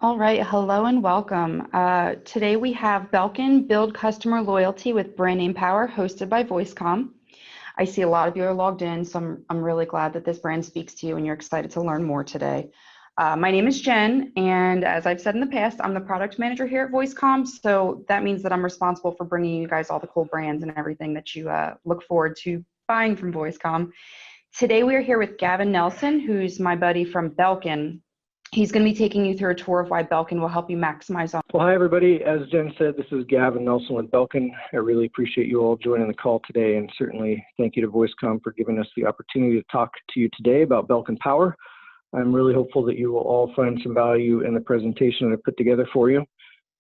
All right, hello and welcome. Today we have Belkin, Build Customer Loyalty with Brand Name Power, hosted by VoiceComm. I see a lot of you are logged in, so I'm really glad that this brand speaks to you and you're excited to learn more today. My name is Jen, and as I've said in the past, I'm the product manager here at VoiceComm, so that means that I'm responsible for bringing you guys all the cool brands and everything that you look forward to buying from VoiceComm. Today we are here with Gavin Nelson, who's my buddy from Belkin. He's going to be taking you through a tour of why Belkin will help you maximize on. Well, hi, everybody. As Jen said, this is Gavin Nelson with Belkin. I really appreciate you all joining the call today, and certainly thank you to VoiceComm for giving us the opportunity to talk to you today about Belkin Power. I'm really hopeful that you will all find some value in the presentation that I put together for you.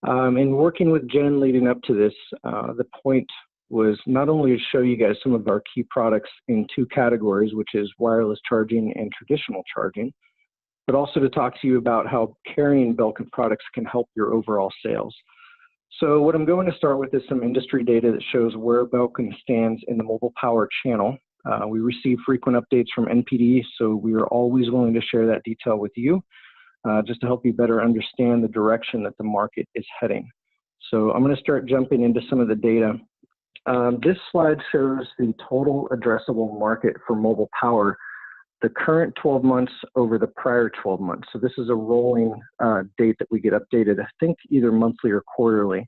In working with Jen leading up to this, the point was not only to show you guys some of our key products in two categories, which is wireless charging and traditional charging, but also to talk to you about how carrying Belkin products can help your overall sales. So what I'm going to start with is some industry data that shows where Belkin stands in the mobile power channel. We receive frequent updates from NPD, so we are always willing to share that detail with you, just to help you better understand the direction that the market is heading. So I'm going to start jumping into some of the data. This slide shows the total addressable market for mobile power, the current 12 months over the prior 12 months. So this is a rolling date that we get updated, I think either monthly or quarterly.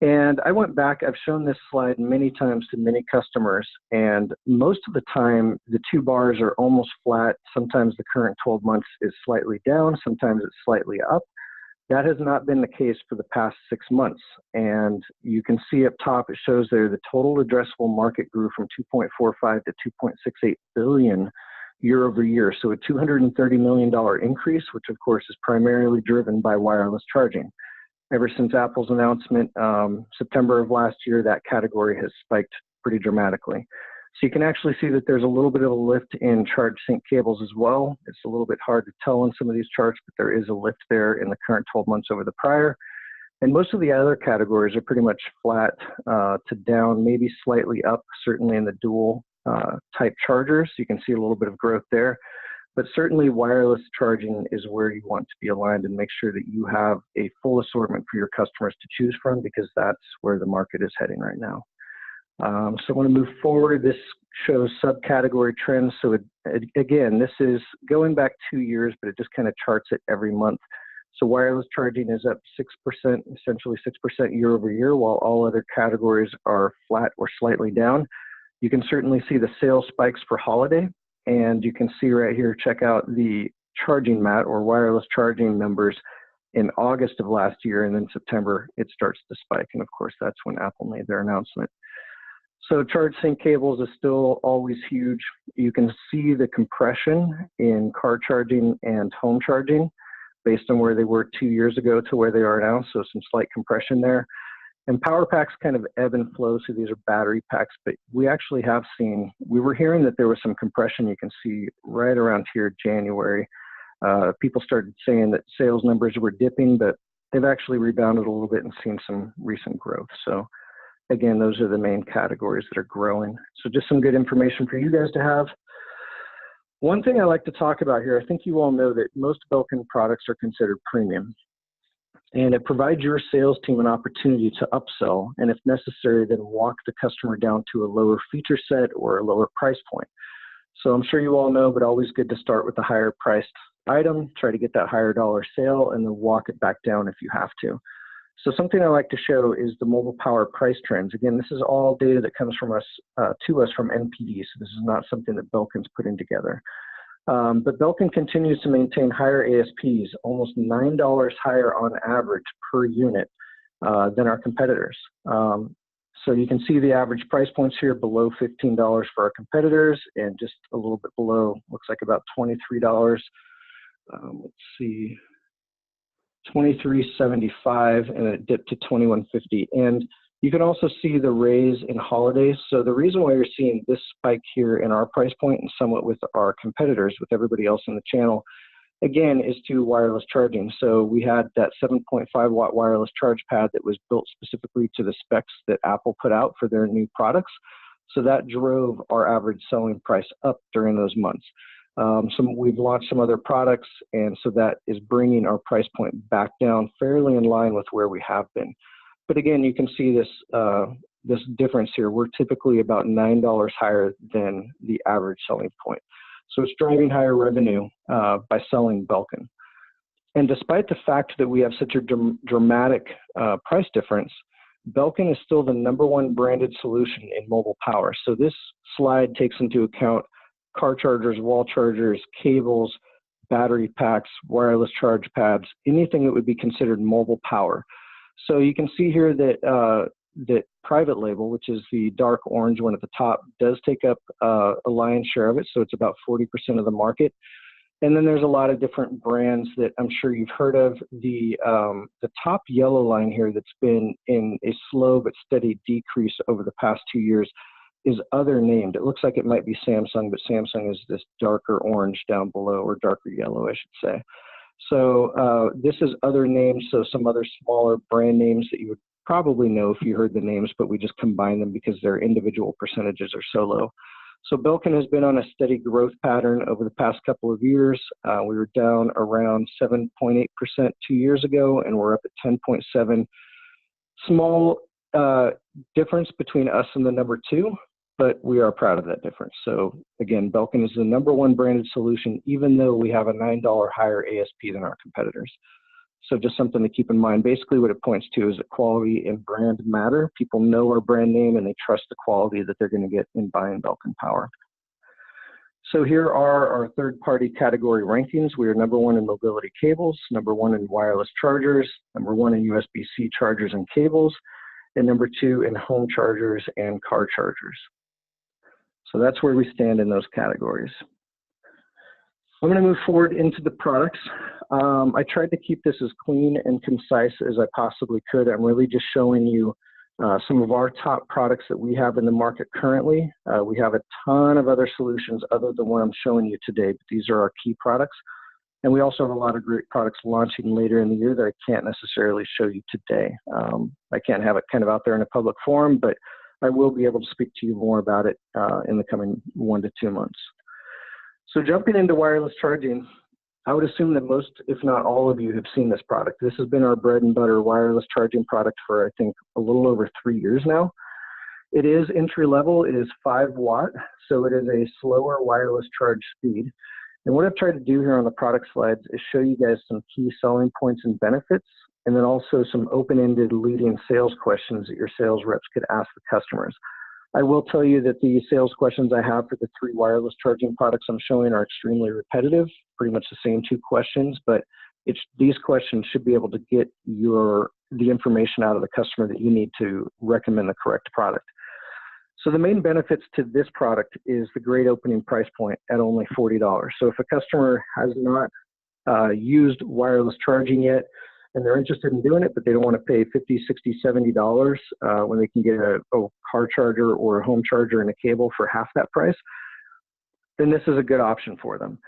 And I went back, I've shown this slide many times to many customers, and most of the time the two bars are almost flat. Sometimes the current 12 months is slightly down, sometimes it's slightly up. That has not been the case for the past 6 months. And you can see up top, it shows there the total addressable market grew from 2.45 to 2.68 billion year over year. So a $230 million increase, which of course is primarily driven by wireless charging. Ever since Apple's announcement, September of last year, that category has spiked pretty dramatically. So you can actually see that there's a little bit of a lift in charge sync cables as well. It's a little bit hard to tell in some of these charts, but there is a lift there in the current 12 months over the prior. And most of the other categories are pretty much flat to down, maybe slightly up, certainly in the dual type chargers. You can see a little bit of growth there. But certainly wireless charging is where you want to be aligned and make sure that you have a full assortment for your customers to choose from, because that's where the market is heading right now. So I want to move forward. This shows subcategory trends. So again, this is going back 2 years, but it just kind of charts it every month. So wireless charging is up 6%, essentially 6% year over year, while all other categories are flat or slightly down. You can certainly see the sales spikes for holiday. And you can see right here, check out the charging mat or wireless charging numbers in August of last year, and then September, it starts to spike. And of course, that's when Apple made their announcement. So charge sync cables is still always huge. You can see the compression in car charging and home charging based on where they were 2 years ago to where they are now. So some slight compression there. And power packs kind of ebb and flow, so these are battery packs, but we actually have seen, we were hearing that there was some compression. You can see right around here, January, people started saying that sales numbers were dipping, but they've actually rebounded a little bit and seen some recent growth. So again, those are the main categories that are growing. So just some good information for you guys to have. One thing I like to talk about here, I think you all know that most Belkin products are considered premium. And it provides your sales team an opportunity to upsell, and if necessary, then walk the customer down to a lower feature set or a lower price point. So I'm sure you all know, but always good to start with a higher priced item, try to get that higher dollar sale, and then walk it back down if you have to. So something I like to show is the mobile power price trends. Again, this is all data that comes from us, to us from NPD, so this is not something that Belkin's putting together. But Belkin continues to maintain higher ASPs, almost $9 higher on average per unit than our competitors. So you can see the average price points here below $15 for our competitors, and just a little bit below, looks like about $23. Let's see, $23.75, and it dipped to $21.50. And you can also see the raise in holidays. So the reason why you're seeing this spike here in our price point and somewhat with our competitors, with everybody else in the channel, again, is to wireless charging. So we had that 7.5 watt wireless charge pad that was built specifically to the specs that Apple put out for their new products. So that drove our average selling price up during those months. We've launched some other products, and so that is bringing our price point back down fairly in line with where we have been. But again, you can see this difference here. We're typically about $9 higher than the average selling point. So it's driving higher revenue by selling Belkin. And despite the fact that we have such a dramatic price difference, Belkin is still the #1 branded solution in mobile power. So this slide takes into account car chargers, wall chargers, cables, battery packs, wireless charge pads, anything that would be considered mobile power. So you can see here that that private label, which is the dark orange one at the top, does take up a lion's share of it. So it's about 40% of the market. And then there's a lot of different brands that I'm sure you've heard of. The top yellow line here that's been in a slow but steady decrease over the past 2 years is other named. It looks like it might be Samsung, but Samsung is this darker orange down below, or darker yellow, I should say. So this is other names, so some other smaller brand names that you would probably know if you heard the names, but we just combine them because their individual percentages are so low. So Belkin has been on a steady growth pattern over the past couple of years. We were down around 7.8% 2 years ago, and we're up at 10.7. Small difference between us and the #2, but we are proud of that difference. So again, Belkin is the #1 branded solution, even though we have a $9 higher ASP than our competitors. So just something to keep in mind. Basically what it points to is that quality and brand matter. People know our brand name and they trust the quality that they're going to get in buying Belkin Power. So here are our third-party category rankings. We are #1 in mobility cables, #1 in wireless chargers, #1 in USB-C chargers and cables, and #2 in home chargers and car chargers. So that's where we stand in those categories. I'm going to move forward into the products. I tried to keep this as clean and concise as I possibly could. I'm really just showing you some of our top products that we have in the market currently. We have a ton of other solutions other than what I'm showing you today, but these are our key products. And we also have a lot of great products launching later in the year that I can't necessarily show you today. I can't have it kind of out there in a public forum, but I will be able to speak to you more about it in the coming 1 to 2 months. So jumping into wireless charging, I would assume that most, if not all of you, have seen this product. This has been our bread and butter wireless charging product for, I think, a little over 3 years now. It is entry level. It is 5 watt, so it is a slower wireless charge speed. And what I've tried to do here on the product slides is show you guys some key selling points and benefits, and then also some open-ended leading sales questions that your sales reps could ask the customers. I will tell you that the sales questions I have for the 3 wireless charging products I'm showing are extremely repetitive, pretty much the same 2 questions, but these questions should be able to get the information out of the customer that you need to recommend the correct product. So the main benefits to this product is the great opening price point at only $40. So if a customer has not used wireless charging yet, and they're interested in doing it, but they don't want to pay $50, $60, $70 when they can get a car charger or a home charger and a cable for half that price, then this is a good option for them.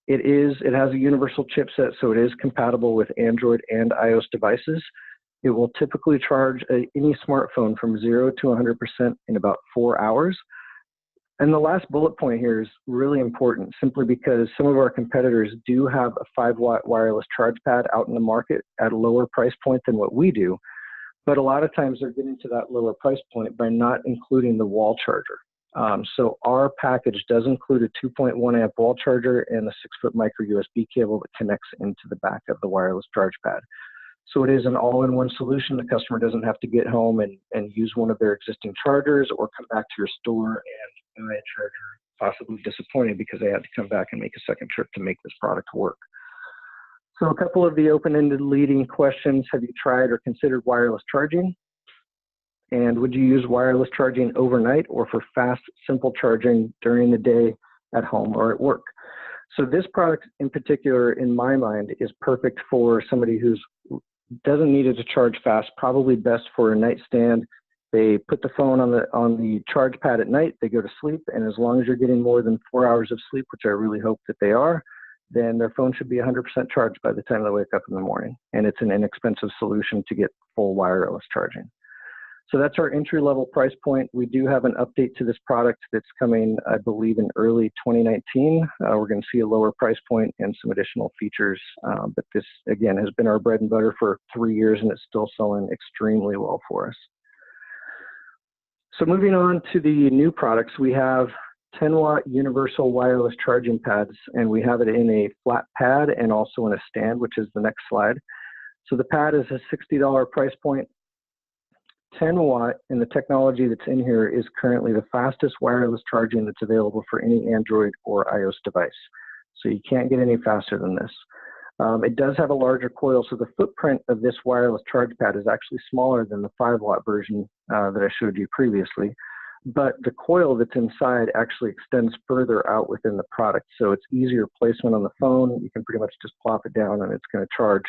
It has a universal chipset, so it is compatible with Android and iOS devices. It will typically charge any smartphone from 0 to 100% in about 4 hours. And the last bullet point here is really important, simply because some of our competitors do have a 5 watt wireless charge pad out in the market at a lower price point than what we do. But a lot of times they're getting to that lower price point by not including the wall charger. So our package does include a 2.1 amp wall charger and a 6-foot micro USB cable that connects into the back of the wireless charge pad. So it is an all-in-one solution. The customer doesn't have to get home and use one of their existing chargers or come back to your store and buy a charger, possibly disappointed because they had to come back and make a second trip to make this product work. So a couple of the open-ended leading questions: have you tried or considered wireless charging? And would you use wireless charging overnight or for fast, simple charging during the day at home or at work? So this product in particular, in my mind, is perfect for somebody who doesn't need it to charge fast, probably best for a nightstand. They put the phone on the charge pad at night, they go to sleep, and as long as you're getting more than 4 hours of sleep, which I really hope that they are, then their phone should be 100% charged by the time they wake up in the morning. And it's an inexpensive solution to get full wireless charging. So that's our entry-level price point. We do have an update to this product that's coming, I believe, in early 2019. We're going to see a lower price point and some additional features. But this, again, has been our bread and butter for 3 years, and it's still selling extremely well for us. So moving on to the new products, we have 10-watt universal wireless charging pads, and we have it in a flat pad and also in a stand, which is the next slide. So the pad is a $60 price point. 10-watt, and the technology that's in here is currently the fastest wireless charging that's available for any Android or iOS device. So you can't get any faster than this. It does have a larger coil, so the footprint of this wireless charge pad is actually smaller than the 5-watt version that I showed you previously. But the coil that's inside actually extends further out within the product, so it's easier placement on the phone. You can pretty much just plop it down and it's going to charge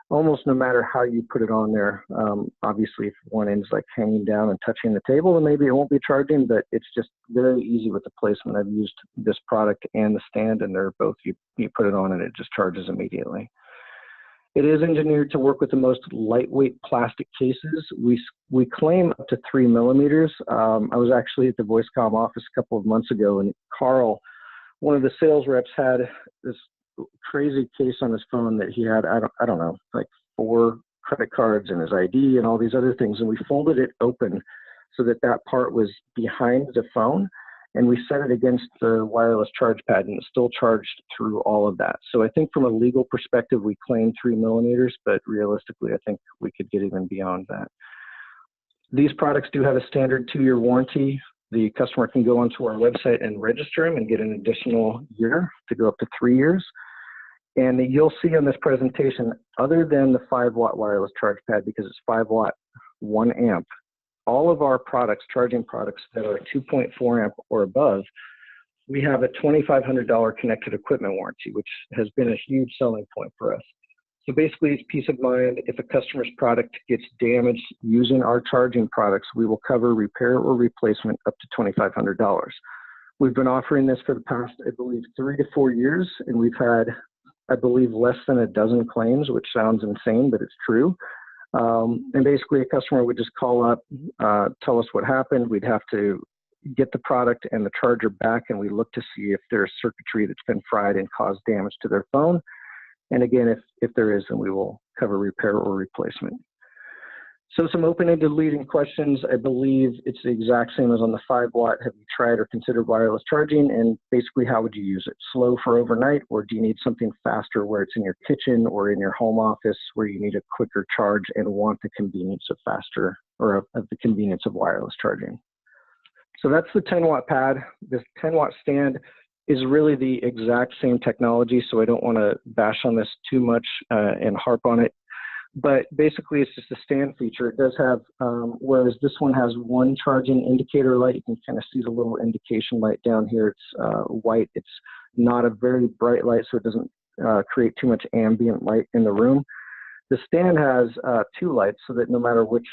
almost no matter how you put it on there. Obviously, if one end's like hanging down and touching the table, then maybe it won't be charging, but it's just very easy with the placement. I've used this product and the stand, and they're both, you put it on and it just charges immediately. It is engineered to work with the most lightweight plastic cases. We claim up to 3 millimeters. I was actually at the VoiceComm office a couple of months ago, and Carl, one of the sales reps, had this crazy case on his phone that he had, I don't know, like 4 credit cards and his ID and all these other things. And we folded it open so that that part was behind the phone, and we set it against the wireless charge pad, and it still charged through all of that. So I think from a legal perspective, we claim 3 millimeters, but realistically, I think we could get even beyond that. These products do have a standard 2-year warranty. The customer can go onto our website and register them and get an additional year to go up to 3 years. And you'll see on this presentation, other than the 5-watt wireless charge pad, because it's 5-watt, 1 amp, all of our products, charging products that are 2.4 amp or above, we have a $2,500 connected equipment warranty, which has been a huge selling point for us. So basically, it's peace of mind. If a customer's product gets damaged using our charging products, we will cover repair or replacement up to $2,500. We've been offering this for the past, I believe, 3 to 4 years, and we've had, I believe, less than a dozen claims, which sounds insane, but it's true. And basically, a customer would just call up, tell us what happened. We'd have to get the product and the charger back, and we look to see if there's circuitry that's been fried and caused damage to their phone. And again, if there is, then we will cover repair or replacement. So some open-ended leading questions. I believe it's the exact same as on the 5-watt. Have you tried or considered wireless charging? And basically, how would you use it? Slow for overnight, or do you need something faster where it's in your kitchen or in your home office where you need a quicker charge and want the convenience of faster, or of the convenience of wireless charging? So that's the 10-watt pad. This 10-watt stand is really the exact same technology, so I don't want to bash on this too much and harp on it. But basically, it's just a stand feature. It does have, whereas this one has one charging indicator light, you can kind of see the little indication light down here. It's white. It's not a very bright light, so it doesn't create too much ambient light in the room. The stand has 2 lights, so that no matter which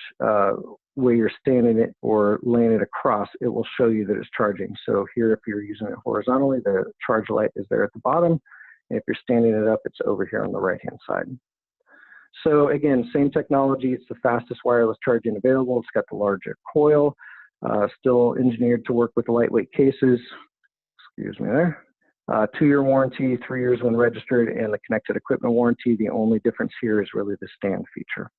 way you're standing it or laying it across, it will show you that it's charging. So here, if you're using it horizontally, the charge light is there at the bottom. And if you're standing it up, it's over here on the right-hand side. So again, same technology. It's the fastest wireless charging available. It's got the larger coil, still engineered to work with lightweight cases. Excuse me there. 2-year warranty, 3 years when registered, and the connected equipment warranty. The only difference here is really the stand feature.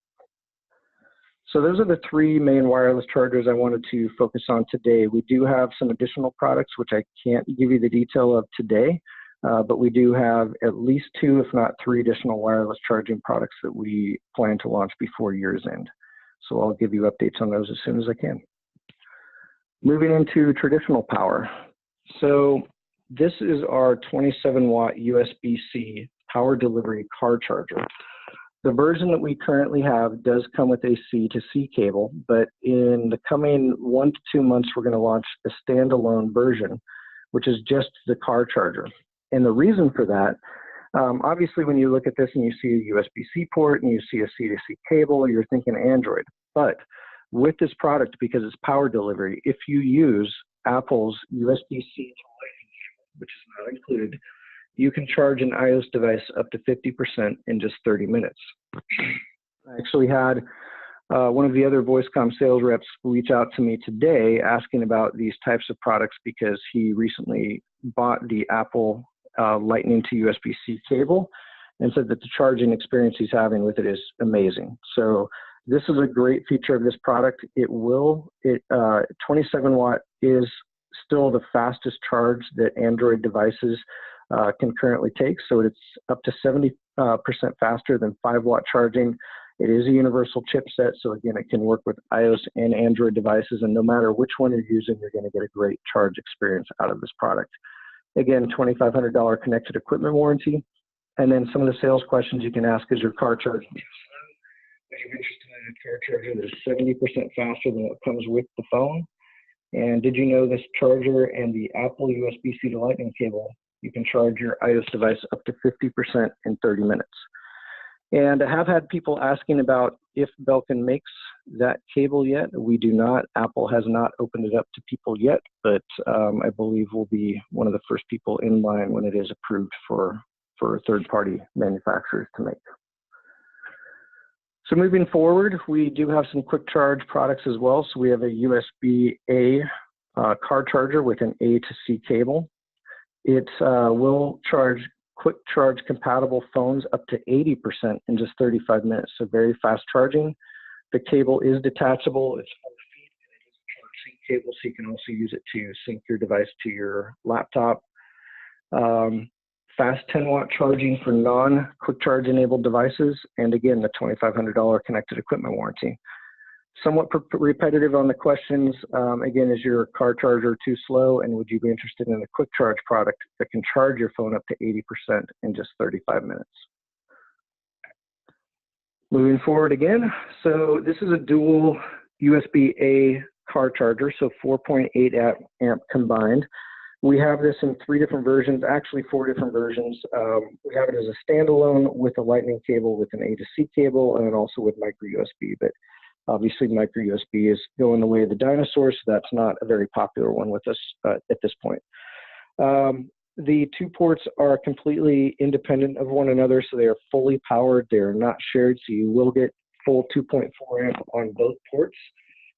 So those are the 3 main wireless chargers I wanted to focus on today. We do have some additional products, which I can't give you the detail of today, but we do have at least 2, if not 3 additional wireless charging products that we plan to launch before year's end. So I'll give you updates on those as soon as I can. Moving into traditional power. So this is our 27-watt USB-C power delivery car charger. The version that we currently have does come with a C to C cable, but in the coming 1 to 2 months, we're going to launch a standalone version, which is just the car charger. And the reason for that, obviously, when you look at this and you see a USB-C port and you see a C to C cable, you're thinking Android. But with this product, because it's power delivery, if you use Apple's USB-C to Lightning cable, which is not included, you can charge an iOS device up to 50% in just 30 minutes. I actually had One of the other VoiceComm sales reps reached out to me today asking about these types of products because he recently bought the Apple Lightning to USB-C cable and said that the charging experience he's having with it is amazing. So this is a great feature of this product. 27 watt is still the fastest charge that Android devices can currently take. So it's up to 70% faster than 5 watt charging. It is a universal chipset, so again, it can work with iOS and Android devices, and no matter which one you're using, you're going to get a great charge experience out of this product. Again, $2,500 connected equipment warranty, and then some of the sales questions you can ask is your car charging too slow? Are you interested in a car charger that is 70% faster than what comes with the phone? And did you know this charger and the Apple USB-C to Lightning cable, you can charge your iOS device up to 50% in 30 minutes. And I have had people asking about if Belkin makes that cable yet. We do not. Apple has not opened it up to people yet, but I believe we'll be one of the first people in line when it is approved for third-party manufacturers to make. So moving forward, we do have some quick charge products as well. So we have a USB-A car charger with an A to C cable. It will charge quick charge compatible phones up to 80% in just 35 minutes, so very fast charging. The cable is detachable, it's 4 feet, and it is a charge sync cable, so you can also use it to sync your device to your laptop. Fast 10 watt charging for non-quick charge enabled devices, and again, the $2,500 connected equipment warranty. Somewhat repetitive on the questions. Again, is your car charger too slow, and would you be interested in a quick charge product that can charge your phone up to 80% in just 35 minutes? Moving forward again, so this is a dual USB-A car charger, so 4.8 amp combined. We have this in 3 different versions, actually 4 different versions. We have it as a standalone with a Lightning cable with an A to C cable, and then also with micro USB, but obviously, micro USB is going the way of the dinosaurs, so that's not a very popular one with us at this point. The 2 ports are completely independent of one another, so they are fully powered. They are not shared, so you will get full 2.4 amp on both ports.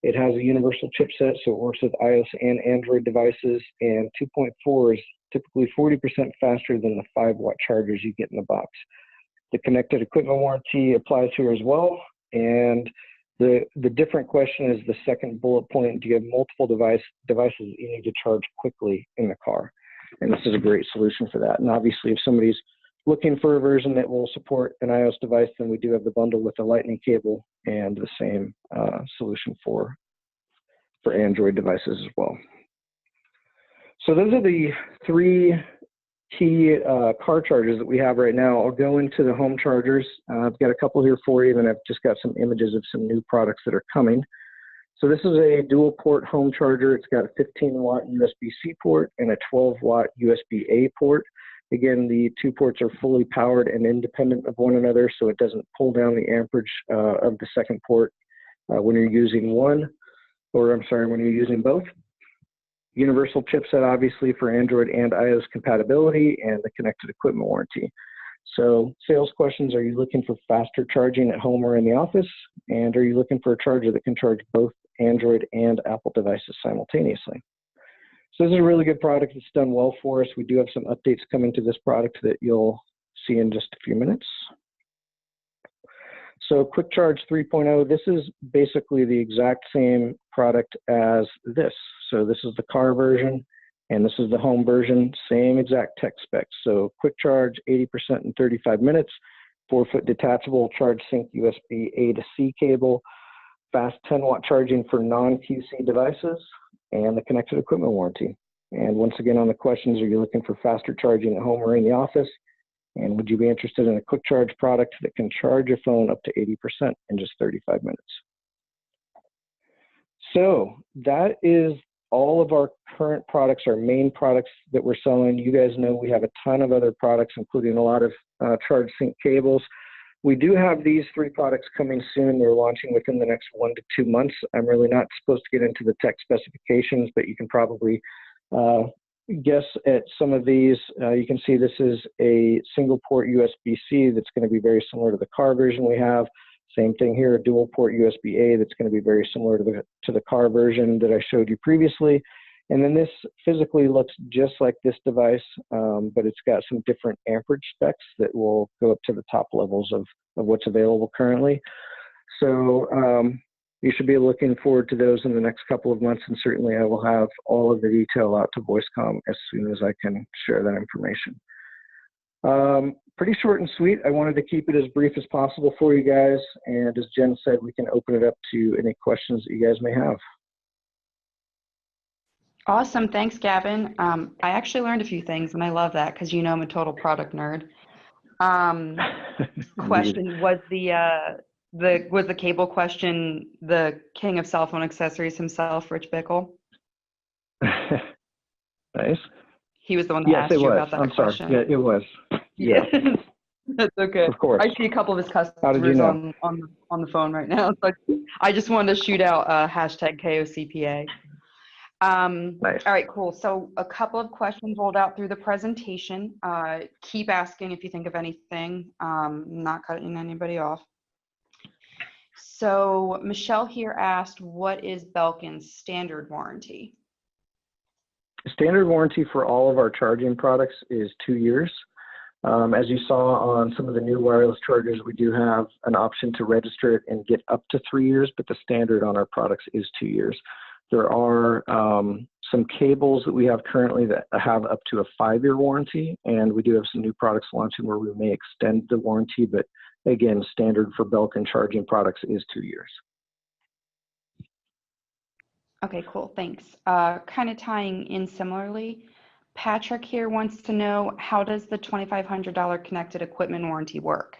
It has a universal chipset, so it works with iOS and Android devices, and 2.4 is typically 40% faster than the 5 watt chargers you get in the box. The connected equipment warranty applies here as well, and the different question is the second bullet point. Do you have multiple devices that you need to charge quickly in the car? And this is a great solution for that. And obviously, if somebody's looking for a version that will support an iOS device, then we do have the bundle with the Lightning cable and the same solution for Android devices as well. So those are the 3 key car chargers that we have right now. I'll go into the home chargers. I've got a couple here for you, and I've just got some images of some new products that are coming. So this is a dual port home charger. It's got a 15 watt USB-C port and a 12 watt USB-A port. Again, the 2 ports are fully powered and independent of one another, so it doesn't pull down the amperage of the second port when you're using when you're using both. Universal chipset, obviously, for Android and iOS compatibility, and the connected equipment warranty. So sales questions: are you looking for faster charging at home or in the office? And are you looking for a charger that can charge both Android and Apple devices simultaneously? So this is a really good product. It's done well for us. We do have some updates coming to this product that you'll see in just a few minutes. So Quick Charge 3.0, this is basically the exact same product as this. So this is the car version, and this is the home version, same exact tech specs. So quick charge, 80% in 35 minutes, 4-foot detachable charge sync USB A to C cable, fast 10 watt charging for non-QC devices, and the connected equipment warranty. And once again, on the questions, are you looking for faster charging at home or in the office? And would you be interested in a quick charge product that can charge your phone up to 80% in just 35 minutes? So that is all of our current products, our main products that we're selling. You guys know we have a ton of other products, including a lot of charge sync cables. We do have these 3 products coming soon. They're launching within the next 1 to 2 months. I'm really not supposed to get into the tech specifications, but you can probably guess at some of these. You can see this is a single port USB-C that's going to be very similar to the car version we have. Same thing here, a dual port USB-A that's going to be very similar to the car version that I showed you previously. And then this physically looks just like this device, but it's got some different amperage specs that will go up to the top levels of what's available currently. So you should be looking forward to those in the next couple of months, and certainly I will have all of the detail out to VoiceComm as soon as I can share that information. Pretty short and sweet. I wanted to keep it as brief as possible for you guys, and as Jen said, we can open it up to any questions that you guys may have. Awesome. Thanks, Gavin. I actually learned a few things, and I love that because you know I'm a total product nerd. Question was the cable question the king of cell phone accessories himself, Rich Bickle? Nice. He was the one that asked you about that question. I'm sorry. Yeah, it was. Yeah. That's okay. Of course. I see a couple of his customers How did you know? on the phone right now. So I just wanted to shoot out hashtag KOCPA. Nice. All right, cool. So a couple of questions rolled out through the presentation. Keep asking if you think of anything, not cutting anybody off. So Michelle here asked, what is Belkin's standard warranty? Standard warranty for all of our charging products is 2 years. As you saw on some of the new wireless chargers, we do have an option to register it and get up to 3 years, but the standard on our products is 2 years. There are some cables that we have currently that have up to a 5-year warranty, and we do have some new products launching where we may extend the warranty, but again, standard for Belkin charging products is 2 years. Okay, cool, thanks. Kind of tying in similarly, Patrick here wants to know, how does the $2,500 connected equipment warranty work?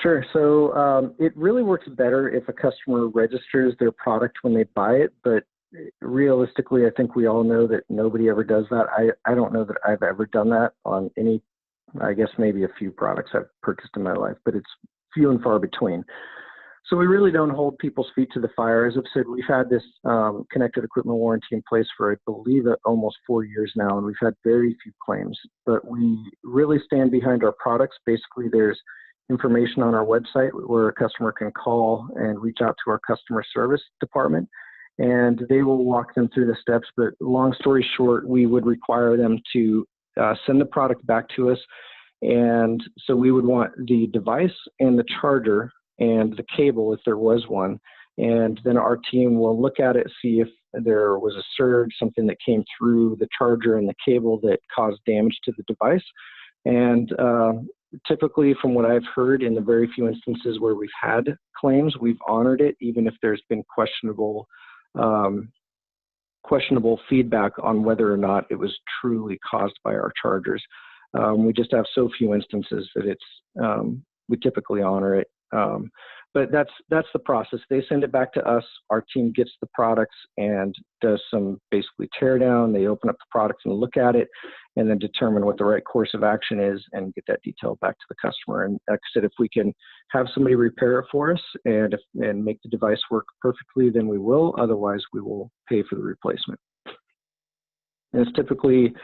Sure. So it really works better if a customer registers their product when they buy it, but realistically, I think we all know that nobody ever does that. I don't know that I've ever done that on any, I guess maybe a few products I've purchased in my life, but it's few and far between. So we really don't hold people's feet to the fire. As I've said, we've had this connected equipment warranty in place for, I believe, almost 4 years now, and we've had very few claims. But we really stand behind our products. Basically, there's information on our website where a customer can call and reach out to our customer service department, and they will walk them through the steps. But long story short, we would require them to send the product back to us. And so we would want the device and the charger and the cable, if there was one, and then our team will look at it, see if there was a surge, something that came through the charger and the cable that caused damage to the device. And typically, from what I've heard, in the very few instances where we've had claims, we've honored it, even if there's been questionable feedback on whether or not it was truly caused by our chargers. We just have so few instances that it's we typically honor it. But that's the process. They send it back to us. Our team gets the products and does some basically tear down. They open up the products and look at it, and then determine what the right course of action is and get that detail back to the customer. And like I said, if we can have somebody repair it for us and make the device work perfectly, then we will. Otherwise, we will pay for the replacement. And it's typically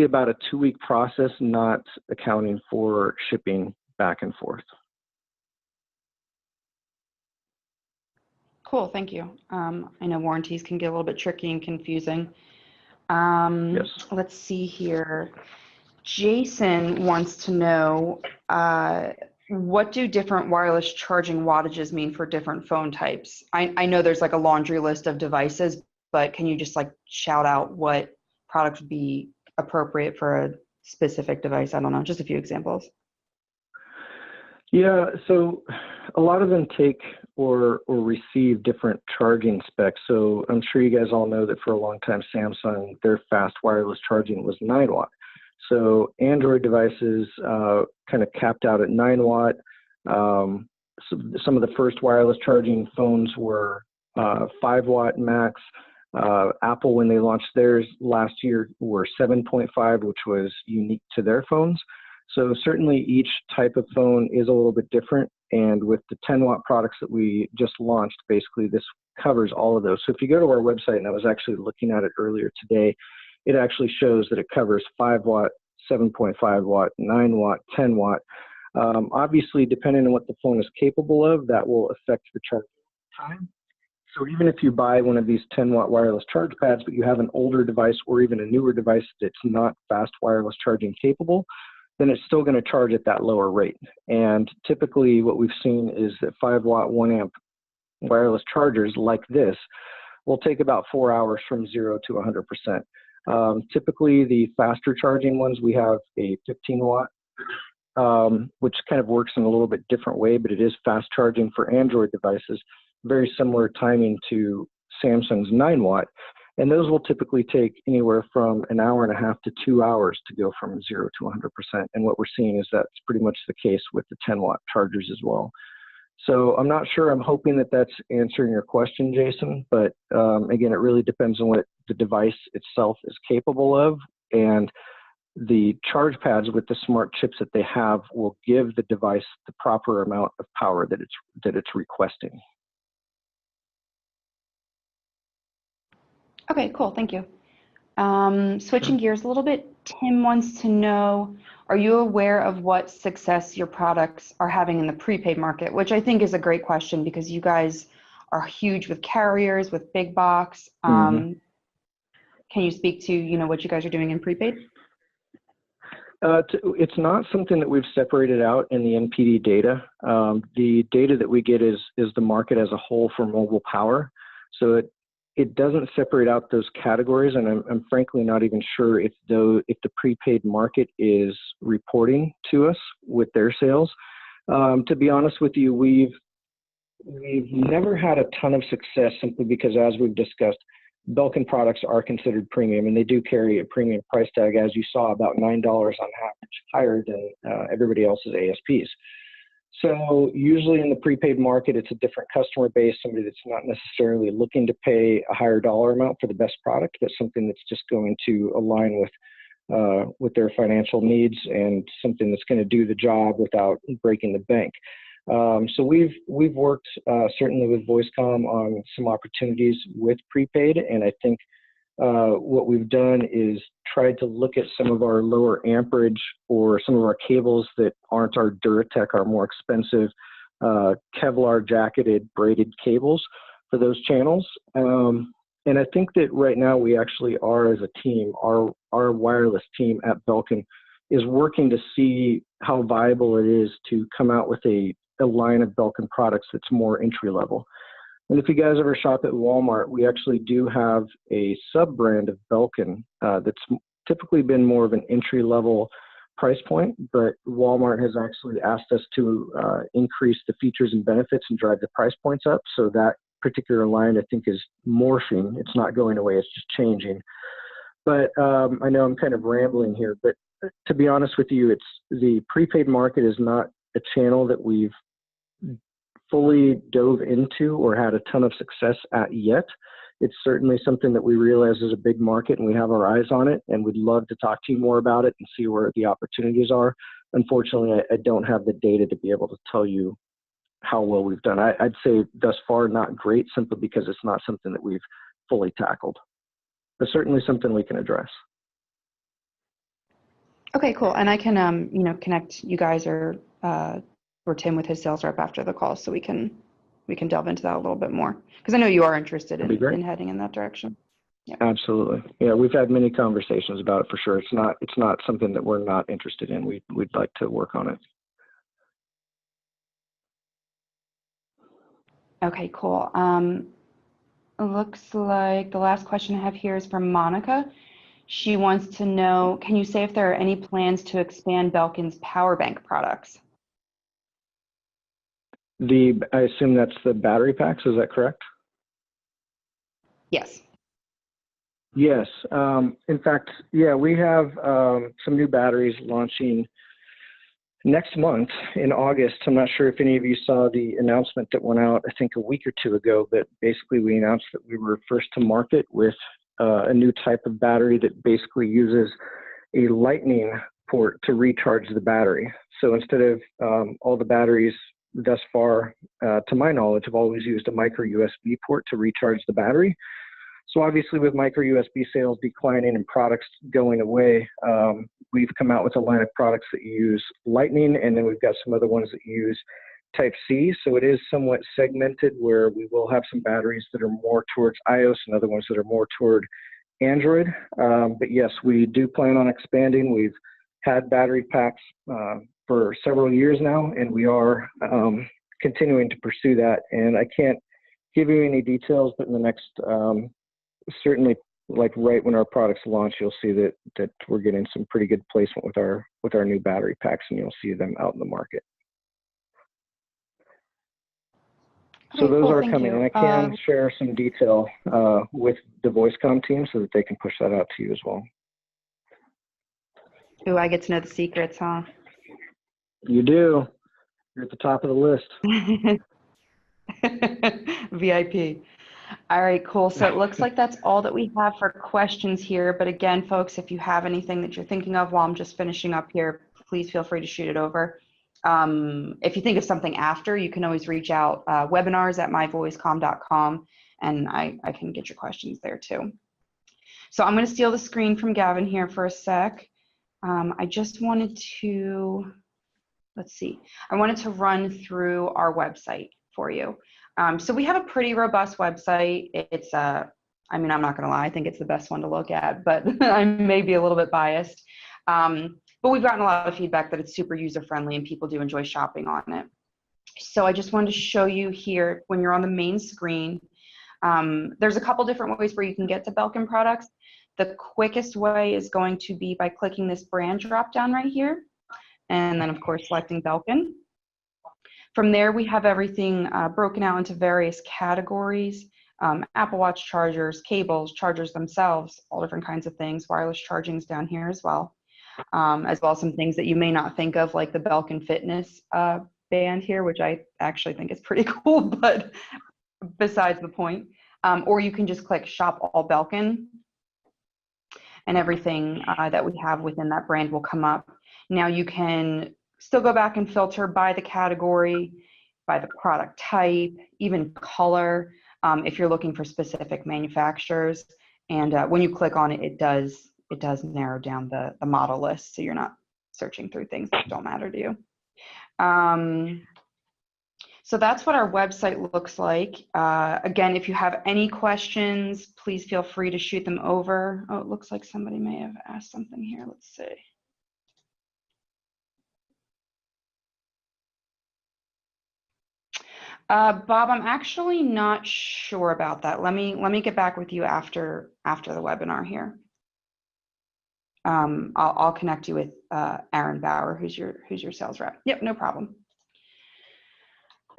about a 2-week process, not accounting for shipping back and forth. Cool, thank you. I know warranties can get a little bit tricky and confusing. Yes. Let's see here. Jason wants to know, what do different wireless charging wattages mean for different phone types? I know there's like a laundry list of devices, but can you just like shout out what product would be appropriate for a specific device? I don't know, just a few examples. Yeah, so a lot of them take or receive different charging specs. So I'm sure you guys all know that for a long time, Samsung, their fast wireless charging was 9 watt. So Android devices kind of capped out at 9 watt. So some of the first wireless charging phones were 5 watt max. Apple, when they launched theirs last year, were 7.5, which was unique to their phones. So certainly each type of phone is a little bit different. And with the 10 watt products that we just launched, basically this covers all of those. So if you go to our website, and I was actually looking at it earlier today, it actually shows that it covers 5 watt, 7.5 watt, 9 watt, 10 watt. Obviously, depending on what the phone is capable of, that will affect the charging time. So even if you buy one of these 10-watt wireless charge pads, but you have an older device or even a newer device that's not fast wireless charging capable, then it's still going to charge at that lower rate. And typically what we've seen is that 5-watt, 1-amp wireless chargers like this will take about 4 hours from 0 to 100%. Typically, the faster charging ones, we have a 15-watt, which kind of works in a little bit different way, but it is fast charging for Android devices. Very similar timing to Samsung's 9-watt, and those will typically take anywhere from an hour and a half to 2 hours to go from 0 to 100%. And what we're seeing is that's pretty much the case with the 10-watt chargers as well. So I'm not sure. I'm hoping that that's answering your question, Jason. But again, it really depends on what the device itself is capable of, and the charge pads with the smart chips that they have will give the device the proper amount of power that it's requesting. Okay, cool. Thank you. Switching gears a little bit, Tim wants to know, are you aware of what success your products are having in the prepaid market? Which I think is a great question because you guys are huge with carriers, with big box. Can you speak to, what you guys are doing in prepaid? It's not something that we've separated out in the NPD data. The data that we get is the market as a whole for mobile power. So it doesn't separate out those categories, and I'm frankly not even sure if the prepaid market is reporting to us with their sales. To be honest with you, we've never had a ton of success simply because, as we've discussed, Belkin products are considered premium, and they do carry a premium price tag, as you saw, about $9 on average, higher than everybody else's ASPs. So usually in the prepaid market, it's a different customer base, somebody that's not necessarily looking to pay a higher dollar amount for the best product, but something that's just going to align with their financial needs and something that's going to do the job without breaking the bank. So we've worked certainly with VoiceComm on some opportunities with prepaid, and I think what we've done is tried to look at some of our lower amperage or some of our cables that aren't our Duratec, our more expensive Kevlar jacketed braided cables for those channels. And I think that right now we actually are, as a team, our wireless team at Belkin is working to see how viable it is to come out with a line of Belkin products that's more entry level. And if you guys ever shop at Walmart, we actually do have a sub-brand of Belkin that's typically been more of an entry-level price point, but Walmart has actually asked us to increase the features and benefits and drive the price points up. So that particular line, I think, is morphing. It's not going away. It's just changing. But I know I'm kind of rambling here, but to be honest with you, the prepaid market is not a channel that we've fully dove into or had a ton of success at yet. It's certainly something that we realize is a big market and we have our eyes on it, and we'd love to talk to you more about it and see where the opportunities are. Unfortunately, I don't have the data to be able to tell you how well we've done. I'd say thus far not great, simply because it's not something that we've fully tackled, but certainly something we can address. Okay, cool. And I can, connect you guys or Tim with his sales rep after the call, so we can delve into that a little bit more, because I know you are interested in heading in that direction. Yeah. Absolutely. Yeah, we've had many conversations about it for sure. It's not something that we're not interested in. We'd like to work on it. Okay, cool. It looks like the last question I have here is from Monica. She wants to know, can you say if there are any plans to expand Belkin's power bank products? I assume that's the battery packs, is that correct? Yes. Yes. In fact, yeah, we have some new batteries launching next month in August. I'm not sure if any of you saw the announcement that went out, I think a week or two ago, but basically we announced that we were first to market with a new type of battery that basically uses a lightning port to recharge the battery. So instead of all the batteries thus far, to my knowledge, have always used a micro USB port to recharge the battery. So obviously with micro USB sales declining and products going away, we've come out with a line of products that use Lightning, and then we've got some other ones that use Type-C. So it is somewhat segmented, where we will have some batteries that are more towards iOS and other ones that are more toward Android. But yes, we do plan on expanding. We've had battery packs for several years now, and we are continuing to pursue that. And I can't give you any details, but in the next, certainly like right when our products launch, you'll see that we're getting some pretty good placement with our new battery packs, and you'll see them out in the market. So those are coming, and I can share some detail with the VoiceComm team so that they can push that out to you as well. Ooh, I get to know the secrets, huh? You do. You're at the top of the list. VIP. All right, cool. So it looks like that's all that we have for questions here. But again, folks, if you have anything that you're thinking of while I'm just finishing up here, please feel free to shoot it over. If you think of something after, you can always reach out, webinars@myvoicecomm.com, and I can get your questions there too. So I'm going to steal the screen from Gavin here for a sec. I just wanted to, let's see, I wanted to run through our website for you. So we have a pretty robust website. It's, I mean, I'm not going to lie, I think it's the best one to look at, but I may be a little bit biased. But we've gotten a lot of feedback that it's super user-friendly and people do enjoy shopping on it. So I just wanted to show you here, when you're on the main screen, there's a couple different ways where you can get to Belkin products. The quickest way is going to be by clicking this brand drop-down right here, and then of course selecting Belkin. From there, we have everything broken out into various categories: Apple Watch chargers, cables, chargers themselves, all different kinds of things. Wireless charging is down here as well as some things that you may not think of, like the Belkin Fitness band here, which I actually think is pretty cool, but besides the point. Or you can just click Shop All Belkin, and everything that we have within that brand will come up. Now you can still go back and filter by the category, by the product type, even color, if you're looking for specific manufacturers. And when you click on it, it does narrow down the model list, so you're not searching through things that don't matter to you. So that's what our website looks like. Again, if you have any questions, please feel free to shoot them over. Oh, it looks like somebody may have asked something here. Let's see. Bob, I'm actually not sure about that. Let me get back with you after the webinar here. I'll connect you with Aaron Bauer, who's your sales rep. Yep, no problem.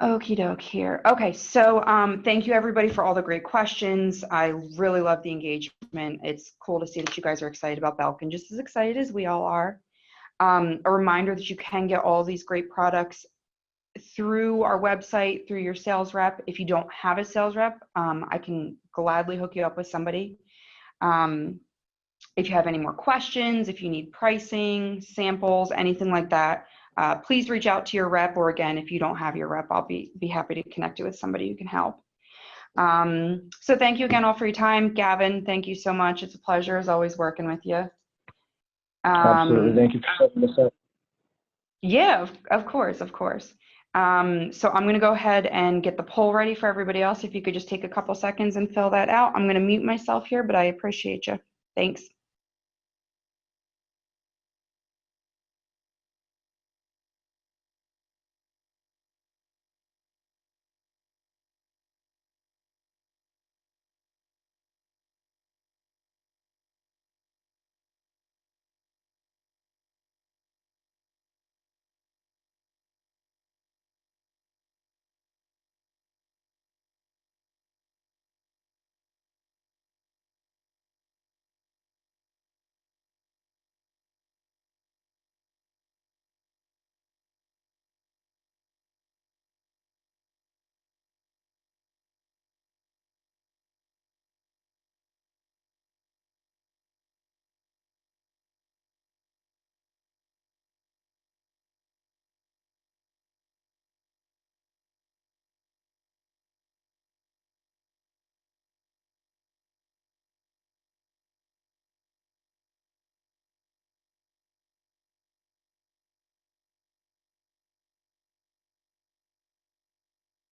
Okie doke here. Okay, so thank you everybody for all the great questions. I really love the engagement. It's cool to see that you guys are excited about Belkin, just as excited as we all are. A reminder that you can get all these great products through our website, through your sales rep. If you don't have a sales rep, I can gladly hook you up with somebody. If you have any more questions, if you need pricing, samples, anything like that, please reach out to your rep, or again, if you don't have your rep, I'll be happy to connect you with somebody who can help. So thank you again all for your time. Gavin, thank you so much. It's a pleasure as always working with you. Absolutely, thank you for setting this up. Yeah, of course. So I'm going to go ahead and get the poll ready for everybody else. If you could just take a couple seconds and fill that out. I'm going to mute myself here, but I appreciate you. Thanks.